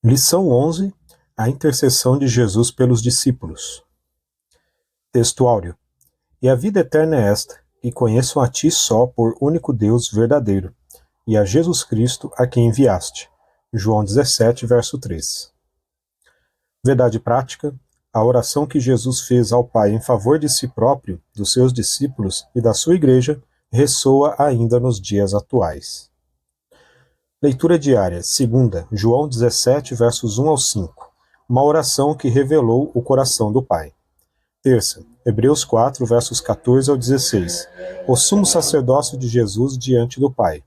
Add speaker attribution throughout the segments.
Speaker 1: Lição 11. A intercessão de Jesus pelos discípulos. Texto áureo. E a vida eterna é esta, que conheçam a ti só por único Deus verdadeiro, e a Jesus Cristo a quem enviaste. João 17, verso 3. Verdade prática. A oração que Jesus fez ao Pai em favor de si próprio, dos seus discípulos e da sua igreja, ressoa ainda nos dias atuais. Leitura diária, segunda, João 17, versos 1 ao 5. Uma oração que revelou o coração do Pai. Terça, Hebreus 4, versos 14 ao 16. O sumo sacerdócio de Jesus diante do Pai.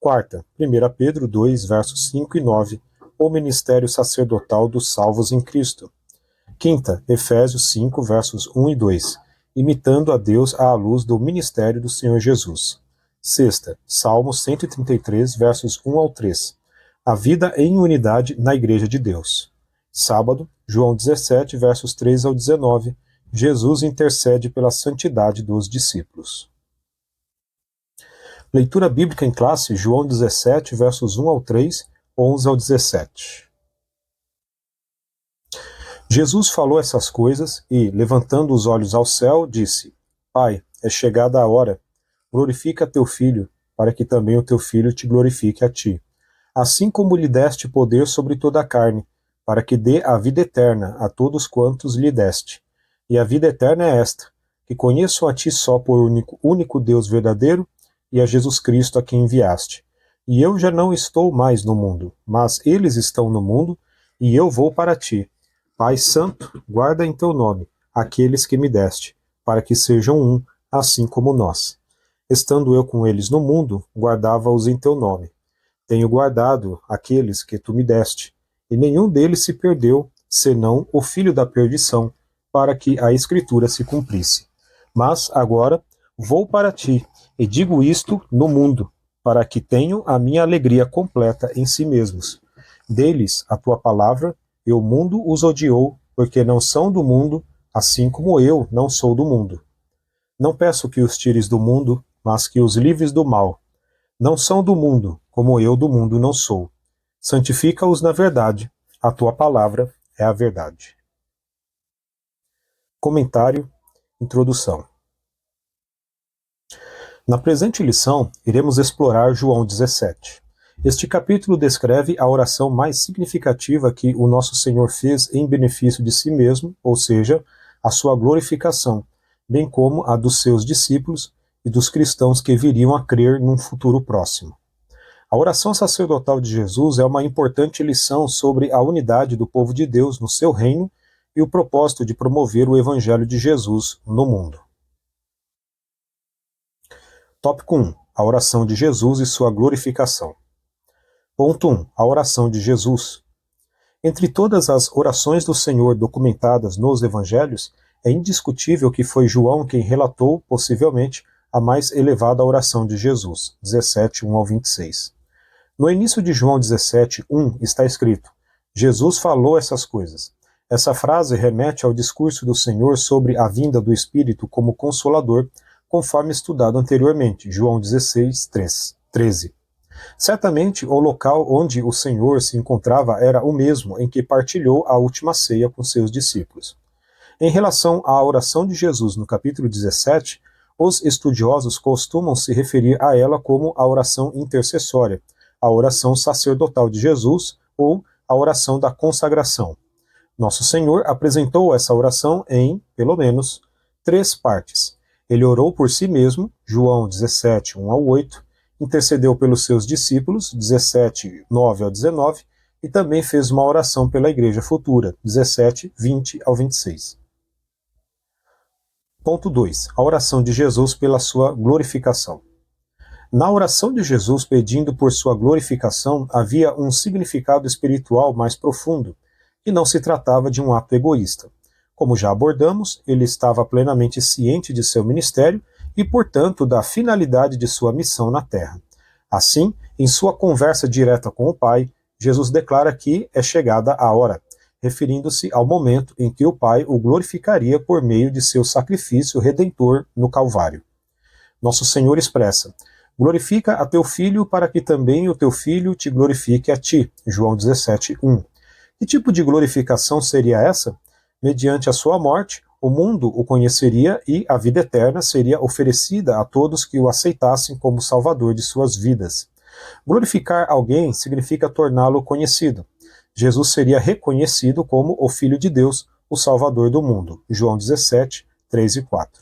Speaker 1: Quarta, 1 Pedro 2, versos 5 e 9. O ministério sacerdotal dos salvos em Cristo. Quinta, Efésios 5, versos 1 e 2. Imitando a Deus à luz do ministério do Senhor Jesus. Sexta, Salmos 133, versos 1 ao 3. A vida em unidade na Igreja de Deus. Sábado, João 17, versos 3 ao 19. Jesus intercede pela santidade dos discípulos. Leitura bíblica em classe, João 17, versos 1 ao 3, 11 ao 17. Jesus falou essas coisas e, levantando os olhos ao céu, disse: Pai, é chegada a hora. Glorifica teu Filho, para que também o teu Filho te glorifique a ti. Assim como lhe deste poder sobre toda a carne, para que dê a vida eterna a todos quantos lhe deste. E a vida eterna é esta, que conheçam a ti só por único Deus verdadeiro, e a Jesus Cristo a quem enviaste. E eu já não estou mais no mundo, mas eles estão no mundo, e eu vou para ti. Pai Santo, guarda em teu nome aqueles que me deste, para que sejam um, assim como nós. Estando eu com eles no mundo, guardava-os em teu nome. Tenho guardado aqueles que tu me deste, e nenhum deles se perdeu, senão o filho da perdição, para que a Escritura se cumprisse. Mas agora vou para ti, e digo isto no mundo, para que tenham a minha alegria completa em si mesmos. Deles a tua palavra, e o mundo os odiou, porque não são do mundo, assim como eu não sou do mundo. Não peço que os tires do mundo, mas que os livres do mal. Não são do mundo, como eu do mundo não sou. Santifica-os na verdade, a tua palavra é a verdade. Comentário, introdução. Na presente lição, iremos explorar João 17. Este capítulo descreve a oração mais significativa que o nosso Senhor fez em benefício de si mesmo, ou seja, a sua glorificação, bem como a dos seus discípulos e dos cristãos que viriam a crer num futuro próximo. A oração sacerdotal de Jesus é uma importante lição sobre a unidade do povo de Deus no seu reino e o propósito de promover o Evangelho de Jesus no mundo. Tópico 1. A oração de Jesus e sua glorificação. Ponto 1. A oração de Jesus. Entre todas as orações do Senhor documentadas nos Evangelhos, é indiscutível que foi João quem relatou, possivelmente, a mais elevada oração de Jesus, 17, 1 ao 26. No início de João 17, 1, está escrito: Jesus falou essas coisas. Essa frase remete ao discurso do Senhor sobre a vinda do Espírito como Consolador, conforme estudado anteriormente, João 16, 13. Certamente, o local onde o Senhor se encontrava era o mesmo em que partilhou a última ceia com seus discípulos. Em relação à oração de Jesus no capítulo 17, os estudiosos costumam se referir a ela como a oração intercessória, a oração sacerdotal de Jesus ou a oração da consagração. Nosso Senhor apresentou essa oração em, pelo menos, 3 partes. Ele orou por si mesmo, João 17, 1 ao 8, intercedeu pelos seus discípulos, 17, 9 ao 19, e também fez uma oração pela igreja futura, 17, 20 ao 26. Ponto 2. A oração de Jesus pela sua glorificação. Na oração de Jesus pedindo por sua glorificação havia um significado espiritual mais profundo, e não se tratava de um ato egoísta. Como já abordamos, ele estava plenamente ciente de seu ministério e, portanto, da finalidade de sua missão na terra. Assim, em sua conversa direta com o Pai, Jesus declara que é chegada a hora, referindo-se ao momento em que o Pai o glorificaria por meio de seu sacrifício redentor no Calvário. Nosso Senhor expressa: glorifica a teu Filho para que também o teu Filho te glorifique a ti, João 17, 1. Que tipo de glorificação seria essa? Mediante a sua morte, o mundo o conheceria e a vida eterna seria oferecida a todos que o aceitassem como salvador de suas vidas. Glorificar alguém significa torná-lo conhecido. Jesus seria reconhecido como o Filho de Deus, o Salvador do mundo. João 17, 3 e 4.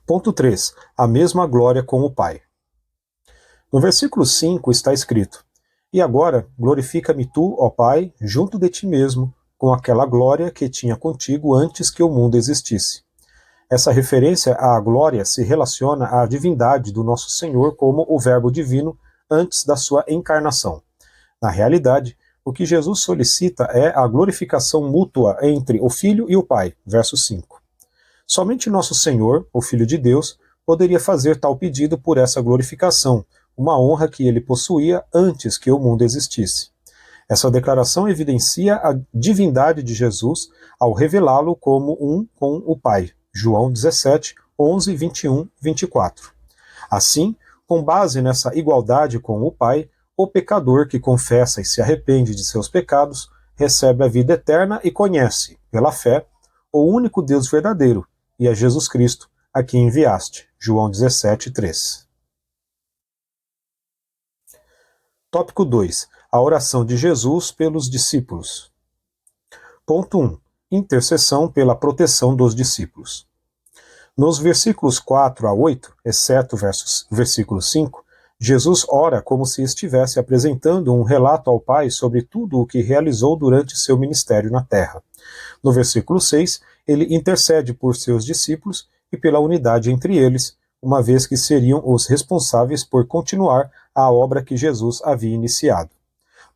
Speaker 1: Ponto 3. A mesma glória com o Pai. No versículo 5 está escrito: E agora glorifica-me tu, ó Pai, junto de ti mesmo, com aquela glória que tinha contigo antes que o mundo existisse. Essa referência à glória se relaciona à divindade do nosso Senhor como o Verbo divino antes da sua encarnação. Na realidade, o que Jesus solicita é a glorificação mútua entre o Filho e o Pai, verso 5. Somente nosso Senhor, o Filho de Deus, poderia fazer tal pedido por essa glorificação, uma honra que ele possuía antes que o mundo existisse. Essa declaração evidencia a divindade de Jesus ao revelá-lo como um com o Pai. João 17, 11, 21, 24. Assim, com base nessa igualdade com o Pai, o pecador que confessa e se arrepende de seus pecados recebe a vida eterna e conhece, pela fé, o único Deus verdadeiro, e é Jesus Cristo, a quem enviaste. João 17, 3. Tópico 2. A oração de Jesus pelos discípulos. Ponto 1. Intercessão pela proteção dos discípulos. Nos versículos 4 a 8, exceto versículo 5, Jesus ora como se estivesse apresentando um relato ao Pai sobre tudo o que realizou durante seu ministério na terra. No versículo 6, ele intercede por seus discípulos e pela unidade entre eles, uma vez que seriam os responsáveis por continuar a obra que Jesus havia iniciado.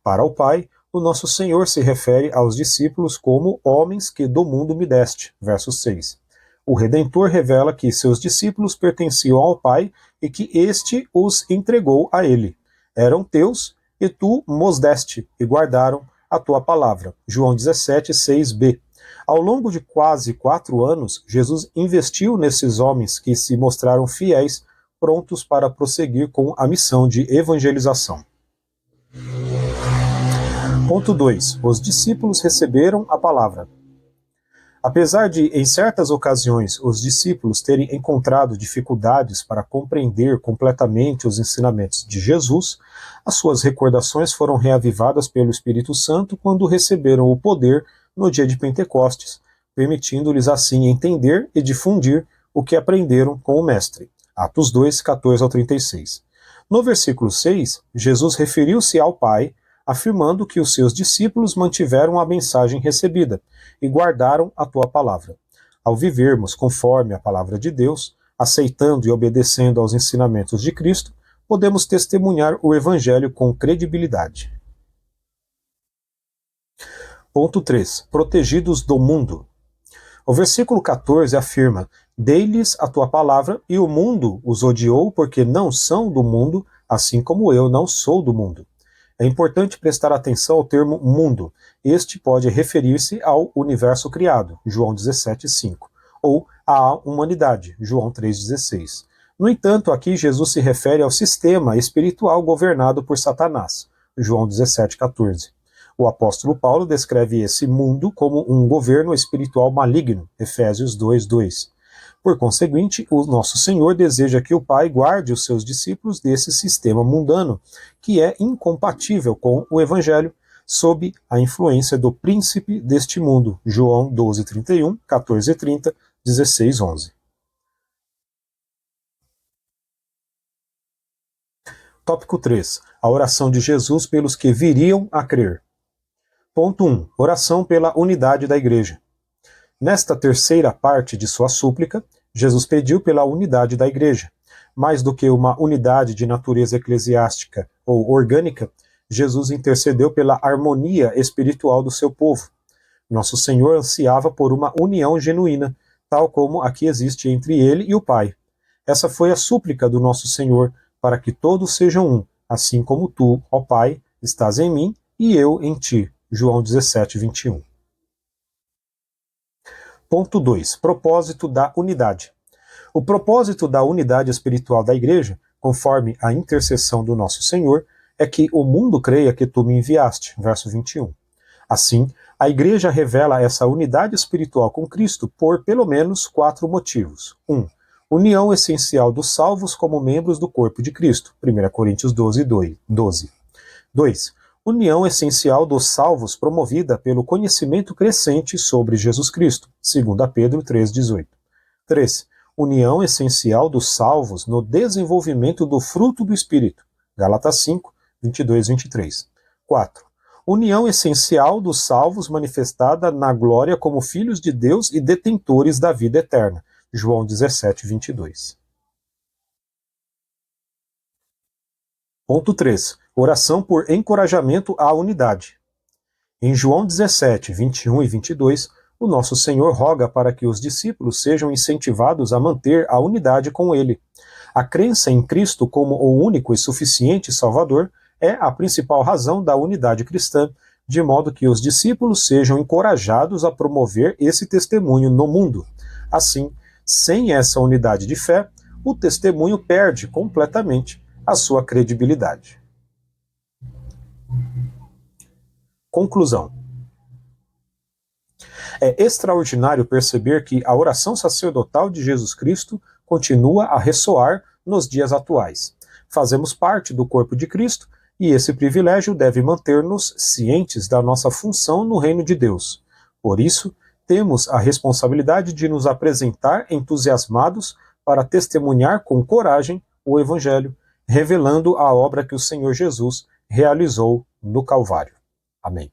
Speaker 1: Para o Pai, o nosso Senhor se refere aos discípulos como homens que do mundo me deste, verso 6. O Redentor revela que seus discípulos pertenciam ao Pai e que este os entregou a ele. Eram teus e tu mos deste e guardaram a tua palavra. João 17, 6b. Ao longo de quase 4 anos, Jesus investiu nesses homens que se mostraram fiéis, prontos para prosseguir com a missão de evangelização. Ponto 2. Os discípulos receberam a palavra. Apesar de, em certas ocasiões, os discípulos terem encontrado dificuldades para compreender completamente os ensinamentos de Jesus, as suas recordações foram reavivadas pelo Espírito Santo quando receberam o poder no dia de Pentecostes, permitindo-lhes assim entender e difundir o que aprenderam com o Mestre. Atos 2, 14 ao 36. No versículo 6, Jesus referiu-se ao Pai, afirmando que os seus discípulos mantiveram a mensagem recebida e guardaram a tua palavra. Ao vivermos conforme a palavra de Deus, aceitando e obedecendo aos ensinamentos de Cristo, podemos testemunhar o Evangelho com credibilidade. Ponto 3. Protegidos do mundo. O versículo 14 afirma: Dei-lhes a tua palavra, e o mundo os odiou, porque não são do mundo, assim como eu não sou do mundo. É importante prestar atenção ao termo mundo. Este pode referir-se ao universo criado, João 17,5, ou à humanidade, João 3,16. No entanto, aqui Jesus se refere ao sistema espiritual governado por Satanás, João 17,14. O apóstolo Paulo descreve esse mundo como um governo espiritual maligno, Efésios 2:2. Por conseguinte, o nosso Senhor deseja que o Pai guarde os seus discípulos desse sistema mundano, que é incompatível com o Evangelho, sob a influência do príncipe deste mundo, João 12:31, 14:30, 16:11. Tópico 3. A oração de Jesus pelos que viriam a crer. Ponto 1. Oração pela unidade da Igreja. Nesta terceira parte de sua súplica, Jesus pediu pela unidade da Igreja. Mais do que uma unidade de natureza eclesiástica ou orgânica, Jesus intercedeu pela harmonia espiritual do seu povo. Nosso Senhor ansiava por uma união genuína, tal como a que existe entre ele e o Pai. Essa foi a súplica do nosso Senhor, para que todos sejam um, assim como tu, ó Pai, estás em mim e eu em ti. João 17:21. Ponto 2. Propósito da unidade. O propósito da unidade espiritual da Igreja, conforme a intercessão do nosso Senhor, é que o mundo creia que tu me enviaste. Verso 21. Assim, a Igreja revela essa unidade espiritual com Cristo por pelo menos 4 motivos. 1. União essencial dos salvos como membros do corpo de Cristo. 1 Coríntios 12. 2. União essencial dos salvos promovida pelo conhecimento crescente sobre Jesus Cristo. 2 Pedro 3,18. 3. União essencial dos salvos no desenvolvimento do fruto do Espírito. Gálatas 5, 22, 23. 4. União essencial dos salvos manifestada na glória como filhos de Deus e detentores da vida eterna. João 17, 22. Ponto 3. Oração por encorajamento à unidade. Em João 17, 21 e 22, o nosso Senhor roga para que os discípulos sejam incentivados a manter a unidade com Ele. A crença em Cristo como o único e suficiente Salvador é a principal razão da unidade cristã, de modo que os discípulos sejam encorajados a promover esse testemunho no mundo. Assim, sem essa unidade de fé, o testemunho perde completamente a sua credibilidade. Conclusão. É extraordinário perceber que a oração sacerdotal de Jesus Cristo continua a ressoar nos dias atuais. Fazemos parte do corpo de Cristo e esse privilégio deve manter-nos cientes da nossa função no reino de Deus. Por isso, temos a responsabilidade de nos apresentar entusiasmados para testemunhar com coragem o Evangelho, revelando a obra que o Senhor Jesus realizou no Calvário. Amém.